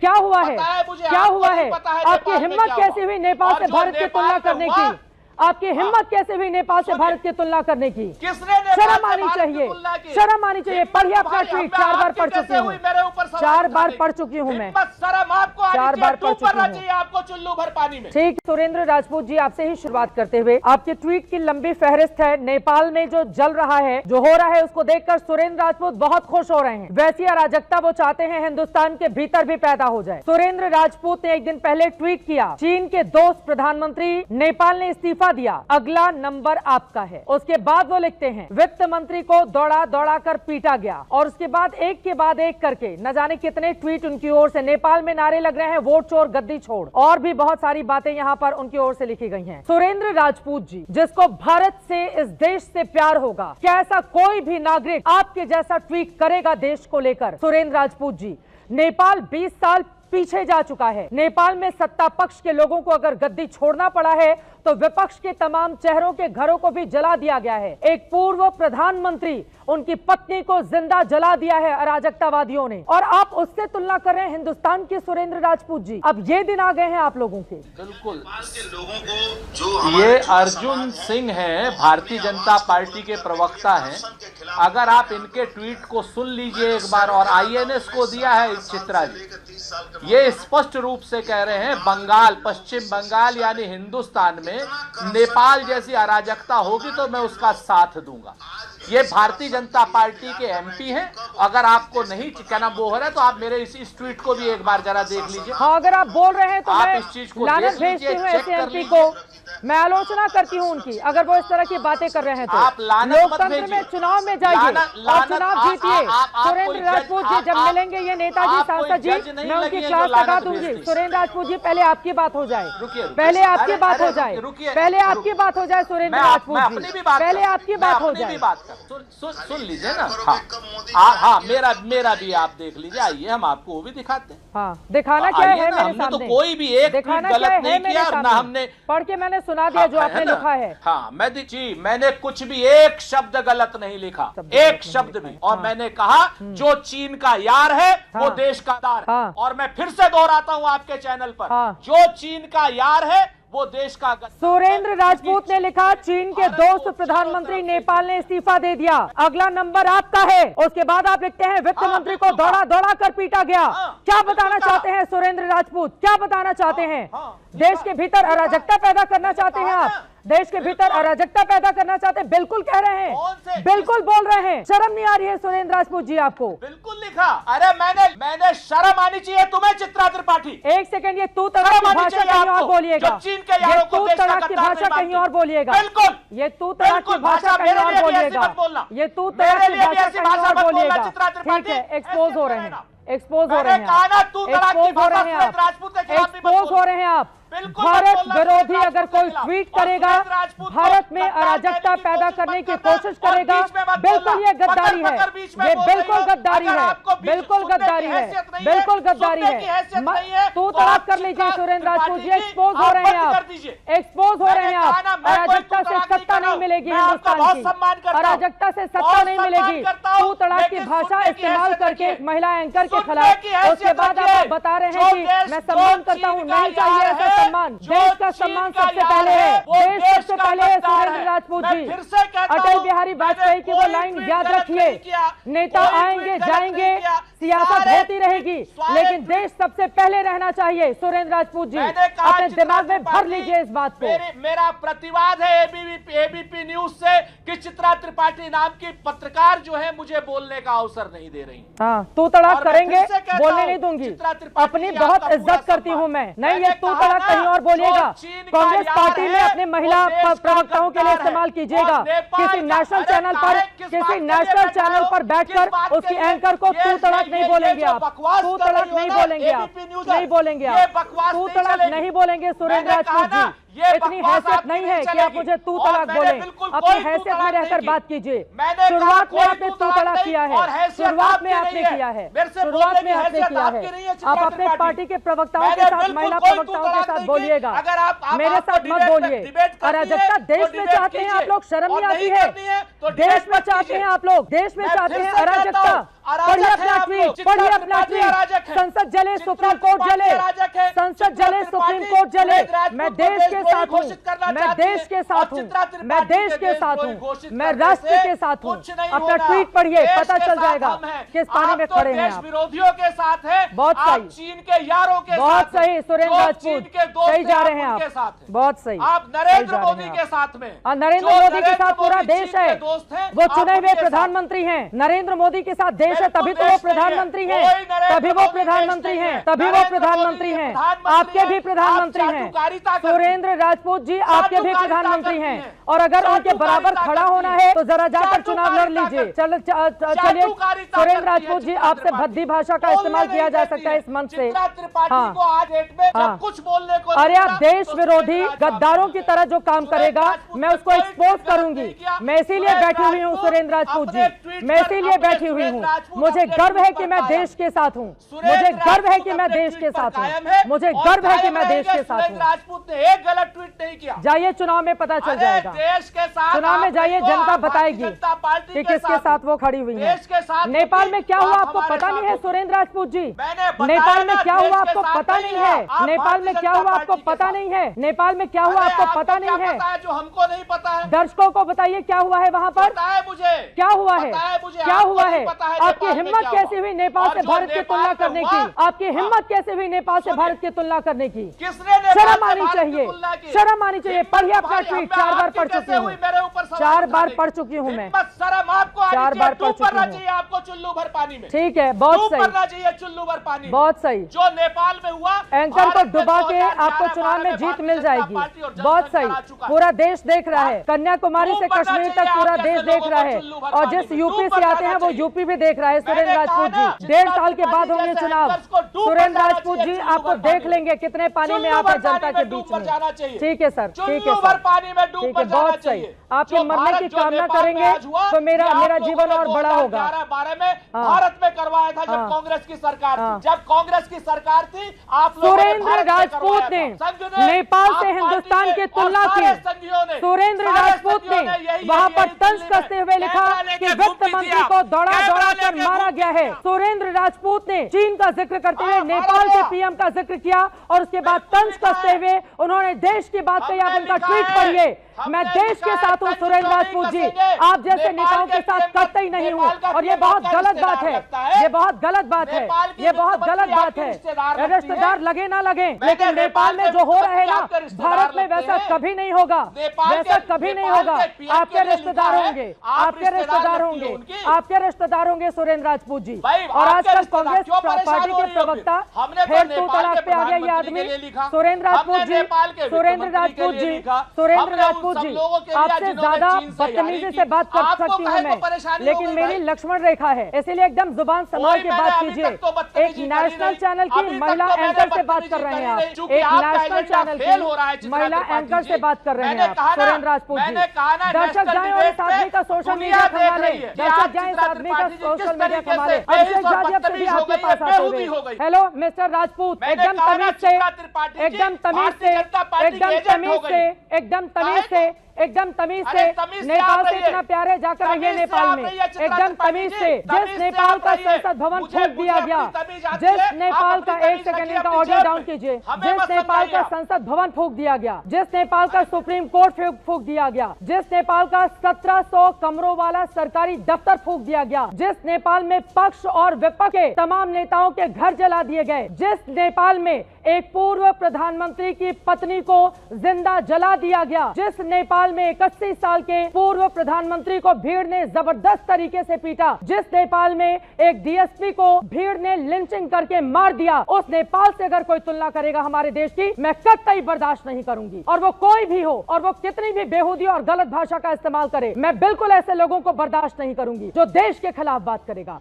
क्या हुआ है? क्या हुआ है? आपकी हिम्मत कैसे हुई नेपाल से भारत की तुलना करने की? आपकी हिम्मत कैसे हुई नेपाल से भारत की तुलना करने की? शर्म आनी चाहिए, शर्म आनी चाहिए। पढ़िए अपना ट्वीट, 4 बार पढ़ चुकी हूँ, 4 बार पढ़ चुकी हूँ मैं, 4 बार पढ़ चुकी हूँ आपको चुल्लू भर पानी में। ठीक, सुरेंद्र राजपूत जी आपसे ही शुरुआत करते हुए, आपके ट्वीट की लंबी फहरिस्त है। नेपाल में जो जल रहा है, जो हो रहा है, उसको देखकर सुरेंद्र राजपूत बहुत खुश हो रहे हैं। वैसी अराजकता वो चाहते हैं हिंदुस्तान के भीतर भी पैदा हो जाए। सुरेंद्र राजपूत ने एक दिन पहले ट्वीट किया, चीन के दोस्त प्रधानमंत्री नेपाल ने इस्तीफा दिया, अगला नंबर आपका है। उसके बाद वो लिखते हैं, वित्त मंत्री को दौड़ा दौड़ा कर पीटा गया। और उसके बाद एक के बाद एक करके न जाने कितने ट्वीट उनकी ओर से। नेपाल में नारे लग रहे हैं, वोट चोर गद्दी छोड़, और भी बहुत सारी बातें यहाँ पर उनकी ओर से लिखी गई हैं। सुरेंद्र राजपूत जी, जिसको भारत से, इस देश से प्यार होगा, क्या ऐसा कोई भी नागरिक आपके जैसा ट्वीट करेगा देश को लेकर? सुरेंद्र राजपूत जी, नेपाल 20 साल पीछे जा चुका है। नेपाल में सत्ता पक्ष के लोगों को अगर गद्दी छोड़ना पड़ा है तो विपक्ष के तमाम चेहरों के घरों को भी जला दिया गया है। एक पूर्व प्रधानमंत्री, उनकी पत्नी को जिंदा जला दिया है अराजकतावादियों ने, और आप उससे तुलना कर रहे हैं हिंदुस्तान के सुरेंद्र राजपूत जी। अब ये दिन आ गए हैं आप लोगों के। बिल्कुल, ये अर्जुन सिंह हैं, भारतीय जनता पार्टी के प्रवक्ता हैं। अगर आप इनके ट्वीट को सुन लीजिए एक बार, और INS को दिया है इस चित्रा जी, ये स्पष्ट रूप से कह रहे हैं बंगाल, पश्चिम बंगाल यानी हिंदुस्तान में नेपाल जैसी अराजकता होगी तो मैं उसका साथ दूंगा। ये भारतीय जनता पार्टी के MP हैं। अगर आपको नहीं क्या नाम वो हो रहा है तो आप मेरे इस ट्वीट को भी एक बार जरा देख लीजिए। हाँ, अगर आप बोल रहे हैं तो आप मैं इस चीज को लानत भेजती हूँ ऐसे MP को। मैं आलोचना करती हूँ उनकी, अगर वो इस तरह की बातें कर रहे हैं तो। आप लोकतंत्र में चुनाव में जाइए और चुनाव जीतिए। सुरेंद्र राजपूत जी जब मिलेंगे ये नेताजी सांसद जी, मैं उनकी क्लास लगा दूंगी। सुरेंद्र राजपूत जी, पहले आपकी बात हो जाए, पहले आपकी बात हो जाए, पहले आपकी बात हो जाए। सुरेंद्र राजपूत जी, पहले आपकी बात हो जाए। सुन लीजिए ना। हाँ, मेरा भी आप देख लीजिए। आइए हम आपको वो भी दिखाते हैं। हाँ, दिखाना क्या है मेरे सामने? तो कोई भी एक गलत नहीं किया ना हमने। पढ़ के मैंने सुना दिया जो आपने लिखा है। हाँ, मैंने कुछ भी एक शब्द गलत नहीं लिखा, एक शब्द भी। और मैंने कहा जो चीन का यार है वो देश का दार है। और मैं फिर से दोहराता हूँ आपके चैनल पर, जो चीन का यार है वो देश का। सुरेंद्र राजपूत ने लिखा, चीन के दोस्त प्रधानमंत्री नेपाल ने इस्तीफा दे दिया, अगला नंबर आपका है। उसके बाद आप लिखते हैं, वित्त मंत्री को दौड़ा दौड़ा कर पीटा गया। क्या बताना चाहते हैं सुरेंद्र राजपूत? क्या बताना चाहते हैं? देश के भीतर अराजकता पैदा करना चाहते हैं आप? देश के भीतर अराजकता पैदा करना चाहते हैं? बिल्कुल कह रहे हैं, बिल्कुल बोल रहे हैं। शर्म नहीं आ रही है सुरेंद्र राजपूत जी आपको? बिल्कुल लिखा। अरे मैंने शर्म आनी चाहिए तुम्हें चित्रा त्रिपाठी। एक सेकंड, ये तू तड़ाक की भाषा कहीं और बोलिएगा, ये तू तड़ाक की भाषा कहीं और बोलिएगा, बिल्कुल ये तू तड़ाक की भाषा कहीं और बोलिएगा, ये तू तड़ाक की भाषा कहीं और बोलिएगा। ठीक है, एक्सपोज हो रहे हैं, एक्सपोज हो रहे हैं, एक्सपोज हो रहे हैं आप, एक्सपोज हो रहे हैं आप। भारत विरोधी अगर कोई ट्वीट करेगा, भारत में अराजकता पैदा करने की कोशिश करेगा, बिल्कुल ये गद्दारी है, ये बिल्कुल गद्दारी है, बिल्कुल गद्दारी है, बिल्कुल गद्दारी है। तू तड़ाक कर लीजिए सुरेंद्र राजपूत जी, एक्सपोज हो रहे हैं आप, एक्सपोज हो रहे हैं आप। अराजकता से सत्ता नहीं मिलेगी हिंदुस्तान की, अराजकता से सत्ता नहीं मिलेगी। तू तड़ाक की भाषा इस्तेमाल करके महिला एंकर के खिलाफ। उसके बाद आप बता रहे हैं कि मैं सम्मान करता हूँ, नहीं चाहिए ऐसा सम्मान। देश का सम्मान सबसे पहले है, देश सबसे पहले है सुरेंद्र राजपूत जी। अटल बिहारी वाजपेयी की वो लाइन याद रखिए, नेता आएंगे जाएंगे, सियासत होती रहेगी, लेकिन देश सबसे पहले रहना चाहिए। सुरेंद्र राजपूत जी, अपने दिमाग में भर लीजिए इस बात को। मेरा प्रतिवाद है ABP न्यूज से कि चित्रा त्रिपाठी नाम की पत्रकार जो है मुझे बोलने का अवसर नहीं दे रही। हाँ, तू तड़ाक करेंगे, बोलने नहीं दूंगी। अपनी बहुत इज्जत करती हूँ मैं। नहीं, ये तू तड़ाक कहीं और बोलिएगा। कांग्रेस पार्टी में अपने महिला प्रवक्ताओं के लिए इस्तेमाल कीजिएगा। किसी नेशनल चैनल पर, किसी नेशनल चैनल पर बैठकर उसकी एंकर को तू तड़ाक नहीं बोलेंगे आप, तू तड़ाक नहीं बोलेंगे आप, नहीं बोलेंगे आप, तू तड़ाक नहीं बोलेंगे सुरेंद्र राजपूत जी। इतनी हैसियत नहीं है कि आप मुझे तू तड़ाक बोले। अपनी हैसियत में रहकर बात कीजिए। शुरुआत में आपने तू तड़ाक किया है, शुरुआत में आपने किया है, शुरुआत में आपने किया है। आप अपने पार्टी के प्रवक्ताओं के साथ, महिला प्रवक्ताओं के साथ बोलिएगा, मेरे साथ मत बोलिए। अराजकता देश में चाहते हैं आप लोग, शर्म नहीं आती है? देश में चाहते हैं आप लोग, देश में चाहते हैं अराजकता, पढ़िए अपना ट्वीट, पढ़िए अपना ट्वीट। संसद जले, सुप्रीम कोर्ट जले, संसद जले, सुप्रीम कोर्ट जले। मैं देश के साथ हूँ, मैं देश के साथ हूँ, मैं देश के साथ हूँ, मैं राष्ट्र के साथ हूँ। अपना ट्वीट पढ़िए, पता चल जाएगा किस पानी में खड़े हैं आप। विरोधियों के साथ है, बहुत सही, चीन के यारों के बहुत सही सुरेंद्र राजपूत, सही जा रहे हैं आप, बहुत सही। आप नरेंद्र मोदी के साथ में, नरेंद्र मोदी के साथ पूरा देश है, वो चुने हुए प्रधानमंत्री हैं। नरेंद्र मोदी के साथ देश है, तभी तो वो प्रधानमंत्री हैं, तभी वो प्रधानमंत्री हैं, तभी वो प्रधानमंत्री हैं। आपके भी प्रधानमंत्री हैं सुरेंद्र राजपूत जी, आपके भी प्रधानमंत्री हैं। और अगर उनके बराबर खड़ा होना है तो जरा जाकर चुनाव लड़ लीजिए। चलिए सुरेंद्र राजपूत जी, आपसे भद्दी भाषा का इस्तेमाल किया जा सकता है इस मंच से। हाँ, कुछ बोलने को, अरे आप देश विरोधी गद्दारों की तरह जो काम करेगा मैं उसको एक्सपोज करूंगी। मैं इसीलिए बैठी हुई हूँ सुरेंद्र राजपूत जी, मैं इसीलिए बैठी हुई हूँ। मुझे गर्व है कि मैं देश के साथ हूँ, मुझे गर्व है कि मैं देश के साथ हूँ, मुझे गर्व है कि मैं देश के साथ हूँ। राजपूत ने एक गलत ट्वीट नहीं किया। जाइए चुनाव में पता चल जाएगा, देश के साथ चुनाव में जाइए, जनता बताएगी कि किसके साथ वो खड़ी हुई है। नेपाल में क्या हुआ आपको पता नहीं है सुरेंद्र राजपूत जी? नेपाल में क्या हुआ आपको पता नहीं है? नेपाल में क्या हुआ आपको पता नहीं है? नेपाल में क्या हुआ आपको पता नहीं है? जो हमको नहीं पता है, दर्शकों को बताइए क्या हुआ है वहाँ पर, मुझे क्या हुआ है, क्या हुआ है? आपकी हिम्मत कैसे हुई नेपाल से भारत की तुलना करने की? आपकी हिम्मत कैसे हुई नेपाल से भारत की तुलना करने की? शर्म आनी चाहिए, शर्म आनी चाहिए। पढ़िए अपना ट्वीट, 4 बार पढ़ चुकी हूँ, 4 बार पढ़ चुकी हूँ मैं, शर्म आपको 4 बार पढ़ चुकी हूँ। आपको चुल्लू भर पानी में, ठीक है, बहुत सही, चाहिए चुल्लू भर पानी, बहुत सही। जो नेपाल में हुआ, एंकर को डुबा के आपको चुनाव में जीत मिल जाएगी, बहुत सही। पूरा देश देख रहा है, कन्याकुमारी से कश्मीर तक पूरा देश देख रहा है। और जिस यूपी से आते हैं वो यूपी भी देख रहा है सुरेंद्र राजपूत जी। 1.5 साल के बाद होंगे चुनाव, सुरेंद्र राजपूत जी आपको देख लेंगे कितने पानी में आप है जनता के बीच में। ठीक है सर, ठीक है सर, ठीक है, बहुत सही। आपके मरने की कामना करेंगे तो मेरा जीवन और बड़ा होगा। 2012 में भारत में करवाया था जब कांग्रेस की सरकार थी, जब कांग्रेस की सरकार थी, आप सुरेंद्र राजपूत ने नेपाल से हिंदुस्तान की तुलना की। सुरेंद्र राजपूत ने वहां पर तंज कसते हुए लिखा कि वित्त मंत्री को दौड़ा दौड़ा कर मारा गया है। सुरेंद्र राजपूत ने चीन का जिक्र करते हुए नेपाल के पीएम का जिक्र किया और उसके बाद तंज कसते हुए उन्होंने देश की बात कही। आप उनका ट्वीट पढ़िए, मैं देश के साथ हूं सुरेंद्र राजपूत जी, आप जैसे नेताओं के साथ करते ही नहीं हूं। और ये बहुत गलत बात है, ये बहुत गलत बात है, ये बहुत गलत बात है। रिश्तेदार लगे ना लगे, लेकिन नेपाल में जो हो रहा है ना, भारत में वैसा कभी नहीं होगा, वैसा कभी नहीं होगा। आपके रिश्तेदार होंगे, आपके रिश्तेदार होंगे, आपके रिश्तेदार होंगे सुरेंद्र राजपूत जी। और आजकल कांग्रेस पार्टी के प्रवक्ता फिर तू तलाक पे आ गया ये आदमी। सुरेंद्र राजपूत जी, सुरेंद्र राजपूत जी, सुरेंद्र राजपूत जी, आपसे ज्यादा बदतमीजी से बात कर सकती हूँ मैं, लेकिन मेरी लक्ष्मण रेखा है, इसलिए एकदम जुबान संभाल के बात कीजिए। एक नेशनल चैनल की महिला एंकर से बात कर रहे हैं आप, एक नेशनल चैनल की महिला एंकर से बात कर रहे हैं आप सुरेंद्र राजपूत जी। दर्शक जाए और इस आदमी का सोशल मीडिया कमा ले, दर्शक जाए इस आदमी का सोशल मीडिया कमा ले। अभिषेक जाजिया से भी आपके पास आते हुए, हेलो मिस्टर राजपूत, एकदम तमीज से, एकदम तमीज से, एकदम तमीज से, एकदम तमीज से, एकदम तमीज से, नेपाल से इतना प्यारे जाकर रहिए नेपाल में, एकदम तमीज से। जिस नेपाल का संसद भवन फूंक दिया गया, जिस नेपाल का, एक सेकंड इनका ऑडियो डाउन कीजिए, जिस नेपाल का संसद भवन फूंक दिया गया, जिस नेपाल का सुप्रीम कोर्ट फूंक दिया गया, जिस नेपाल का 1700 कमरों वाला सरकारी दफ्तर फूंक दिया गया, जिस नेपाल में पक्ष और विपक्ष के तमाम नेताओं के घर जला दिए गए, जिस नेपाल में एक पूर्व प्रधानमंत्री की पत्नी को जिंदा जला दिया गया, जिस नेपाल में 81 साल के पूर्व प्रधानमंत्री को भीड़ ने जबरदस्त तरीके से पीटा, जिस नेपाल में एक डीएसपी को भीड़ ने लिंचिंग करके मार दिया, उस नेपाल से अगर कोई तुलना करेगा हमारे देश की, मैं कतई बर्दाश्त नहीं करूंगी। और वो कोई भी हो और वो कितनी भी बेहूदी और गलत भाषा का इस्तेमाल करे, मैं बिल्कुल ऐसे लोगों को बर्दाश्त नहीं करूंगी जो देश के खिलाफ बात करेगा।